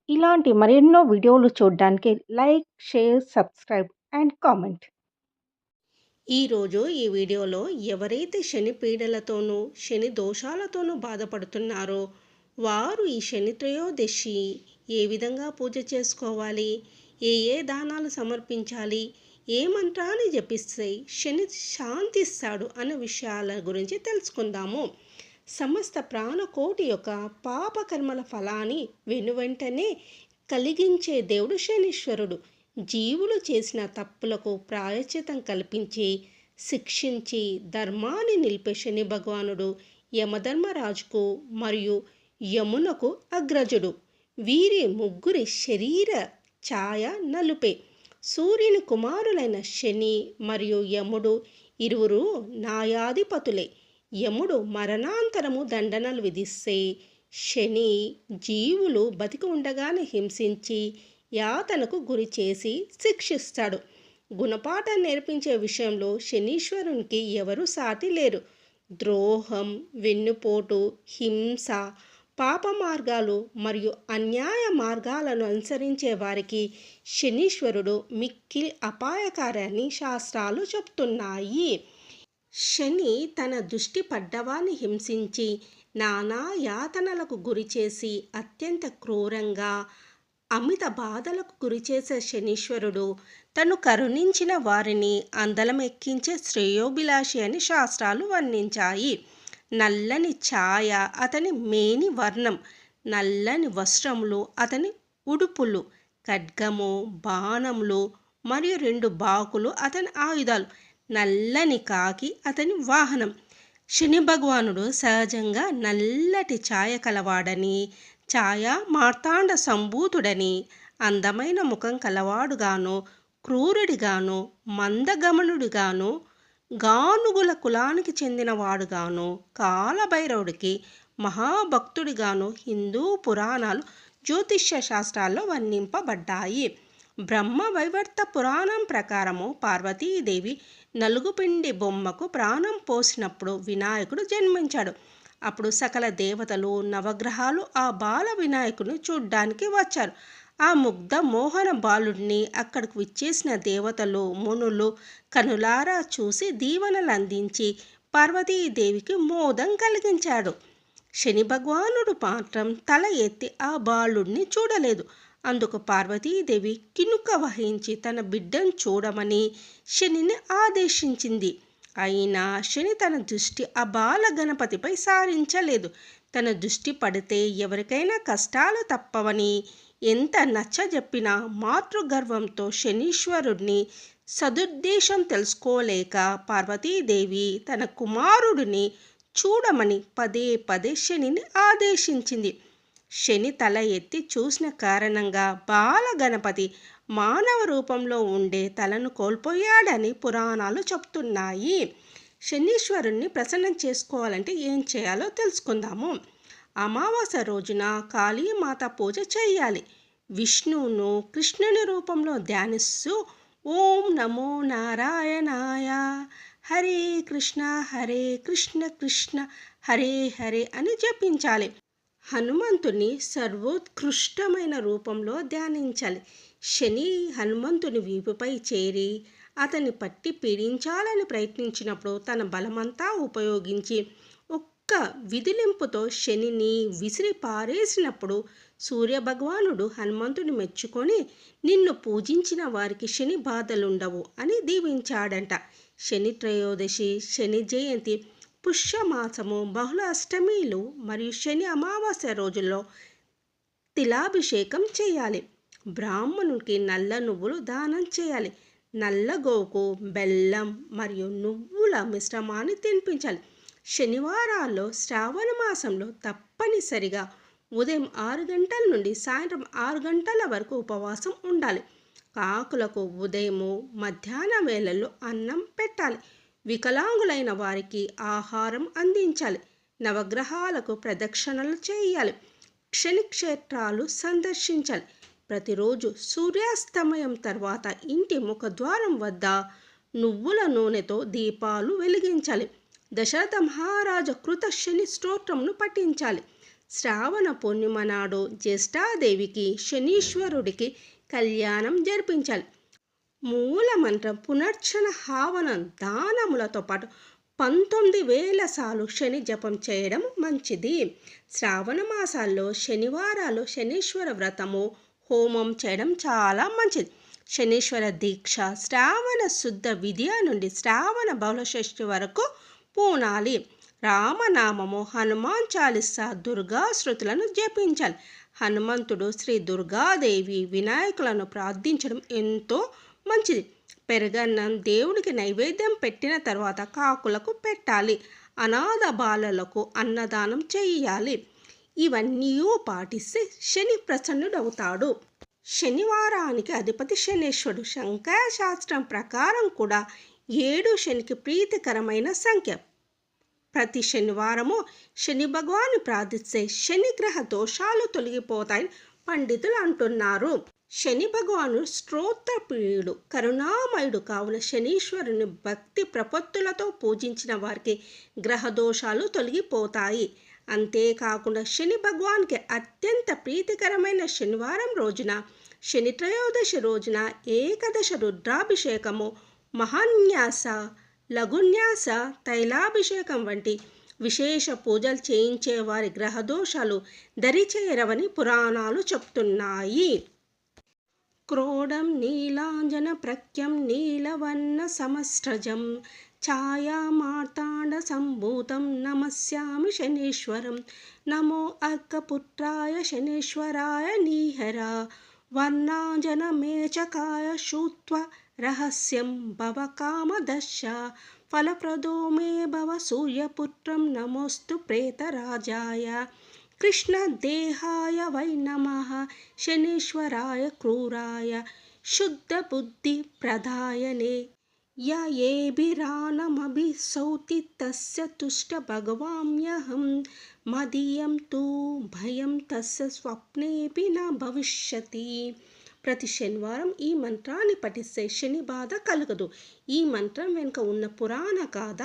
ఇలాంటి మరెన్నో వీడియోలు చూడడానికి like, share, subscribe and comment. ఈరోజు ఈ వీడియోలో ఎవరైతే శని పీడలతోనూ శని దోషాలతోనూ బాధపడుతున్నారో వారు ఈ శని త్రయోదశి ఏ విధంగా పూజ చేసుకోవాలి, ఏ దానాలు సమర్పించాలి, ఏ మంత్రాన్ని జపిస్తే శని శాంతిస్తాడు అన్న విషయాల గురించి తెలుసుకుందాము. సమస్త ప్రాణకోటి యొక్క పాపకర్మల ఫలాన్ని వెనువెంటనే కలిగించే దేవుడు శనీశ్వరుడు. జీవులు చేసిన తప్పులకు ప్రాయశ్చితం కల్పించి శిక్షించి ధర్మాన్ని నిలిపే శని భగవానుడు యమధర్మరాజుకు మరియు యమునకు అగ్రజుడు. వీరి ముగ్గురి శరీర ఛాయ నలుపే. సూర్యుని కుమారులైన శని మరియు యముడు ఇరువురు న్యాయాధిపతులే. యముడు మరణాంతరము దండనలు విధిస్తే శని జీవులు బతికి ఉండగానే హింసించి యాతనకు గురి చేసి శిక్షిస్తాడు. గుణపాఠం నేర్పించే విషయంలో శనీశ్వరునికి ఎవరు సాటి లేరు. ద్రోహం, వెన్నుపోటు, హింస, పాప మార్గాలు మరియు అన్యాయ మార్గాలను అనుసరించే వారికి శనీశ్వరుడు మిక్కిలి అపాయకారని శాస్త్రాలు చెప్తున్నాయి. శని తన దృష్టి పడ్డవాన్ని హింసించి నానా యాతనలకు గురిచేసి అత్యంత క్రూరంగా అమిత బాధలకు గురిచేసే శనీశ్వరుడు తను కరుణించిన వారిని అందలం ఎక్కించే శ్రేయోభిలాషి అని శాస్త్రాలు వర్ణించాయి. నల్లని ఛాయ అతని మేని వర్ణం, నల్లని వస్త్రములు అతని ఉడుపులు, ఖడ్గము, బాణములు మరియు 2 బాకులు అతని ఆయుధాలు, నల్లని కాకి అతని వాహనం. శని భగవానుడు సహజంగా నల్లటి ఛాయ కలవాడని, ఛాయ మార్తాండ సంభూతుడని, అందమైన ముఖం కలవాడుగాను, క్రూరుడిగాను, మందగమనుడిగాను, గానుగుల కులానికి చెందినవాడుగాను, కాలభైరవుడికి మహాభక్తుడిగాను హిందూ పురాణాలు, జ్యోతిష్య శాస్త్రాల్లో వర్ణింపబడ్డాయి. బ్రహ్మ వైవర్త పురాణం ప్రకారము పార్వతీదేవి నలుగుపిండి బొమ్మకు ప్రాణం పోసినప్పుడు వినాయకుడు జన్మించాడు. అప్పుడు సకల దేవతలు, నవగ్రహాలు ఆ బాల వినాయకుడిని చూడ్డానికి వచ్చారు. ఆ ముగ్ధ మోహన బాలుడిని అక్కడికి విచ్చేసిన దేవతలు, మునులు కనులారా చూసి దీవెనలు అందించి పార్వతీదేవికి మోదం కలిగించాడు. శని భగవానుడు మాత్రం తల ఎత్తి ఆ బాలుడిని చూడలేదు. అందుకు పార్వతీదేవి కినుక వహించి తన బిడ్డను చూడమని శనిని ఆదేశించింది. అయినా శని తన దృష్టి ఆ బాల గణపతిపై సారించలేదు. తన దృష్టి పడితే ఎవరికైనా కష్టాలు తప్పవని ఎంత నచ్చజెప్పినా మాతృగర్వంతో శనీశ్వరుడిని సదుద్దేశం తెలుసుకోలేక పార్వతీదేవి తన కుమారుడిని చూడమని పదే పదే శనిని ఆదేశించింది. శని తల ఎత్తి చూసిన కారణంగా బాల గణపతి మానవ రూపంలో ఉండే తలను కోల్పోయాడని పురాణాలు చెప్తున్నాయి. శనీశ్వరుణ్ణి ప్రసన్నం చేసుకోవాలంటే ఏం చేయాలో తెలుసుకుందాము. అమావాస్య రోజున కాళీమాత పూజ చేయాలి. విష్ణువును కృష్ణుని రూపంలో ధ్యానిస్తూ ఓం నమో నారాయణాయ, హరే కృష్ణ కృష్ణ హరే హరే అని జపించాలి. హనుమంతుని సర్వోత్కృష్టమైన రూపంలో ధ్యానించాలి. శని హనుమంతుని వీపుపై చేరి అతన్ని పట్టి పీడించాలని ప్రయత్నించినప్పుడు తన బలమంతా ఉపయోగించి ఒక్క విదిలింపుతో శనిని విసిరి పారేసినప్పుడు సూర్యభగవానుడు హనుమంతుని మెచ్చుకొని నిన్ను పూజించిన వారికి శని బాధలుండవు అని దీవించాడంట. శని త్రయోదశి, శని జయంతి, పుష్యమాసము, బహుళ అష్టమిలు మరియు శని అమావాస్య రోజుల్లో తిలాభిషేకం చేయాలి. బ్రాహ్మణునికి నల్ల నువ్వులు దానం చేయాలి. నల్ల గోవుకు బెల్లం మరియు నువ్వుల మిశ్రమాన్ని తినిపించాలి. శనివారాల్లో శ్రావణ మాసంలో తప్పనిసరిగా ఉదయం 6 గంటల నుండి సాయంత్రం 6 గంటల వరకు ఉపవాసం ఉండాలి. కాకులకు ఉదయము మధ్యాహ్న వేళల్లో అన్నం పెట్టాలి. వికలాంగులైన వారికి ఆహారం అందించాలి. నవగ్రహాలకు ప్రదక్షిణలు చేయాలి. క్షేత్రాలు సందర్శించాలి. ప్రతిరోజు సూర్యాస్తమయం తర్వాత ఇంటి ముఖద్వారం వద్ద నువ్వుల నూనెతో దీపాలు వెలిగించాలి. దశరథ మహారాజు కృత శని స్తోత్రంను పఠించాలి. శ్రావణ పూర్ణిమ నాడు జ్యేష్ఠాదేవికి శనీశ్వరుడికి కళ్యాణం జరిపించాలి. మూల మంత్రం పునర్చన హావనం దానములతో పాటు 19,000 సార్లు శని జపం చేయడం మంచిది. శ్రావణ మాసాల్లో శనివారాలు శనీశ్వర వ్రతము హోమం చేయడం చాలా మంచిది. శనీశ్వర దీక్ష శ్రావణ శుద్ధ విద్య నుండి శ్రావణ బహుళషష్ఠి వరకు పూనాలి. రామనామము, హనుమాన్ చాలీసా, దుర్గా శృతులను జపించాలి. హనుమంతుడు, శ్రీ దుర్గాదేవి, వినాయకులను ప్రార్థించడం ఎంతో మంచిది. పెరగన్నం దేవుడికి నైవేద్యం పెట్టిన తర్వాత కాకులకు పెట్టాలి. అనాథ బాలలకు అన్నదానం చేయాలి. ఇవన్నీ పాటిస్తే శని ప్రసన్నుడవుతాడు. శనివారానికి అధిపతి శనేశ్వరుడు. శంకర శాస్త్రం ప్రకారం కూడా 7 శనికి ప్రీతికరమైన సంఖ్య. ప్రతి శనివారము శని భగవాన్ని ప్రార్థిస్తే శనిగ్రహ దోషాలు తొలగిపోతాయని పండితులు అంటున్నారు. శని భగవానుడు స్తోత్రప్రియుడు, కరుణామయుడు కావున శనీశ్వరుని భక్తి ప్రపత్తులతో పూజించిన వారికి గ్రహ దోషాలు తొలగిపోతాయి. అంతేకాకుండా శని భగవాన్కి అత్యంత ప్రీతికరమైన శనివారం రోజున, శని త్రయోదశి రోజున ఏకదశ రుద్రాభిషేకము, మహాన్యాస, లఘున్యాస, తైలాభిషేకం వంటి విశేష పూజలు చేయించే వారి గ్రహదోషాలు దరిచేరవని పురాణాలు చెప్తున్నాయి. క్రోడం నీలాంజన ప్రఖ్యం నీలవన్న సమస్రజం ఛాయామార్తాండ సంభూతం నమస్యామి శనీశ్వరం. నమో అర్కపుత్రాయ శనీశ్వరాయ నీహర వర్ణాంజన మేచకాయ శూత్వ రహస్యం భవ కామదశ ఫలప్రదో మే భవ సూర్యపుత్రం నమోస్తు ప్రేతరాజాయ. కృష్ణదేహాయ వై నమః శనీశ్వరాయ క్రూరాయ శుద్ధబుద్ధి ప్రదాయనే య ఏభిరానమభిసౌతి తస్య తుష్ట భగవామ్యహం మదీయం తు భయం తస్య స్వప్నేపి న భవిష్యతి. ప్రతి శనివారం ఈ మంత్రాన్ని పఠిస్తే శని బాధ కలగదు. ఈ మంత్రం వెనుక ఉన్న పురాణ గాథ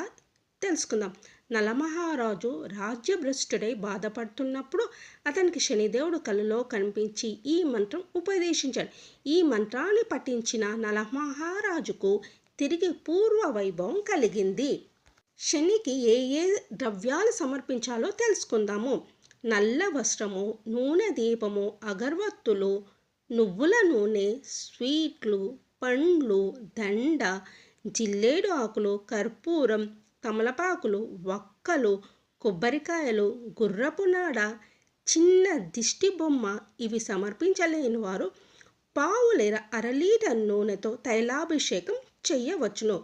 తెలుసుకుందాం. నలమహారాజు రాజ్యభ్రష్టుడై బాధపడుతున్నప్పుడు అతనికి శనిదేవుడు కలలో కనిపించి ఈ మంత్రం ఉపదేశించాడు. ఈ మంత్రాన్ని పఠించిన నలమహారాజుకు తిరిగి పూర్వ వైభవం కలిగింది. శనికి ఏ ఏ ద్రవ్యాలు సమర్పించాలో తెలుసుకుందాము. నల్ల వస్త్రము, నూనె దీపము, అగరవత్తులు, నువ్వుల నూనె, స్వీట్లు, పండ్లు, దండ, జిల్లేడు ఆకులు, కర్పూరం, తమలపాకులు, వక్కలు, కొబ్బరికాయలు, గుర్రపు నాడ, చిన్న దిష్టి బొమ్మ ఇవి సమర్పించలేని వారు 1/2 లీటర్ నూనెతో తైలాభిషేకం చెయ్యవచ్చును.